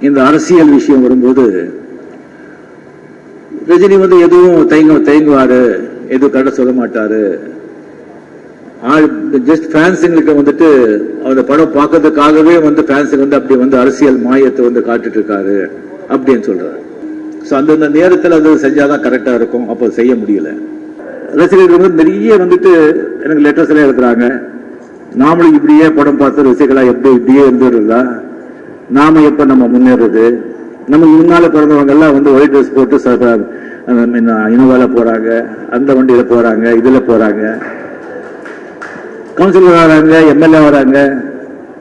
இந்த அரசியல் விஷயம் வரும்போது ரஜினி எதுவும் தயங்குவாரு, எதுவும் கரெக்டா சொல்ல மாட்டாரு. ஜஸ்ட் ஃபேன்ஸுங்களுக்கு அந்த படம் பார்க்கறதுக்காகவே ஃபேன்ஸுக்கு அப்படி அரசியல் மாயத்தை காட்டிட்டு இருக்காரு அப்படின்னு சொல்றாரு. ஸோ அந்தந்த நேரத்தில் அது செஞ்சாதான் கரெக்டா இருக்கும். அப்போ செய்ய முடியல. ரசிகர்கள் நிறைய எனக்கு லெட்டர்ஸ் எல்லாம் எழுதுறாங்க. நாமளும் இப்படியே படம் பார்த்து ரசிகளா எப்படி இப்படியே இருந்துடுறதா, நாம எப்ப நம்ம முன்னேறது, நம்ம முன்னால பிறந்தவங்க எல்லாம் ஒயிட் ட்ரெஸ் போட்டு இனோவால போறாங்க, அந்த வண்டியில போறாங்க, இதுல போறாங்க, கவுன்சிலர் வராங்க, எம்எல்ஏ வராங்க,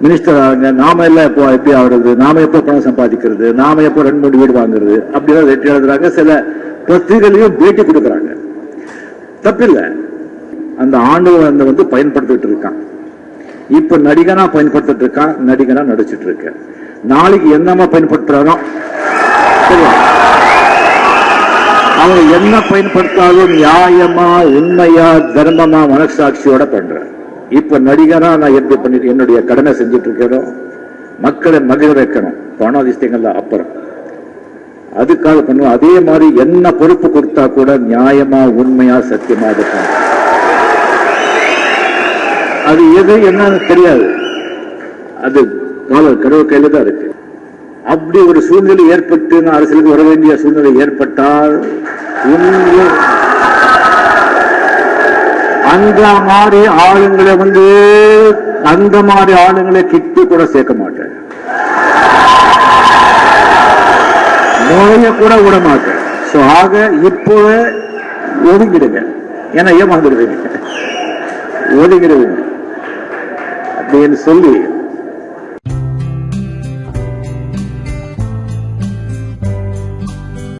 மினிஸ்டர் ஆகிறாங்க. நாம எல்லாம் எப்போ எப்படி ஆகுறது, நாம எப்போ பணம் சம்பாதிக்கிறது, நாம எப்போ 2-3 வீடு வாங்குறது அப்படிலாம் லெட்டர் எழுதுறாங்க. சில பத்திரிகைகளையும் பேட்டி கொடுக்குறாங்க. தப்பில்லை. அந்த ஆண்டு பயன்படுத்திட்டு இருக்கான். இப்ப நடிகனா பயன்படுத்திட்டு இருக்கான், நடிகனா நடிச்சிட்டு இருக்க. நாளைக்கு என்னமா பயன்படுத்துறானோ அவங்க என்ன பயன்படுத்தாலும் நியாயமா, உண்மையா, தர்மமா, மனசாட்சியோட பண்ற. இப்ப நடிகனா நான் எப்படி பண்ணிட்டு என்னுடைய கடனை செஞ்சுட்டு இருக்கேனோ, மக்களை மகிழ வைக்கணும், பணம் விஷயங்கள்ல அப்புறம் அதுக்காக பண்ணுவோம். அதே மாதிரி என்ன பொறுப்பு கொடுத்தா கூட நியாயமா, உண்மையா, சத்தியமா இருக்கும். அது எது என்னன்னு தெரியாது, அது கடவுள் கையில தான் இருக்கு. அப்படி ஒரு சூழ்நிலை ஏற்பட்டு நான் அரசியலுக்கு வர வேண்டிய சூழ்நிலை ஏற்பட்டால் அந்த மாதிரி ஆளுங்களை அந்த மாதிரி ஆளுங்களை கிட்ட கூட சேர்க்க மாட்டேன், நோய கூட விட மாட்டேன். ஆக இப்போ ஒதுங்கிடுங்க, ஏன்னா ஏமாந்துடுவீங்க, ஒதுங்கிடுவீங்க அப்படின்னு சொல்லி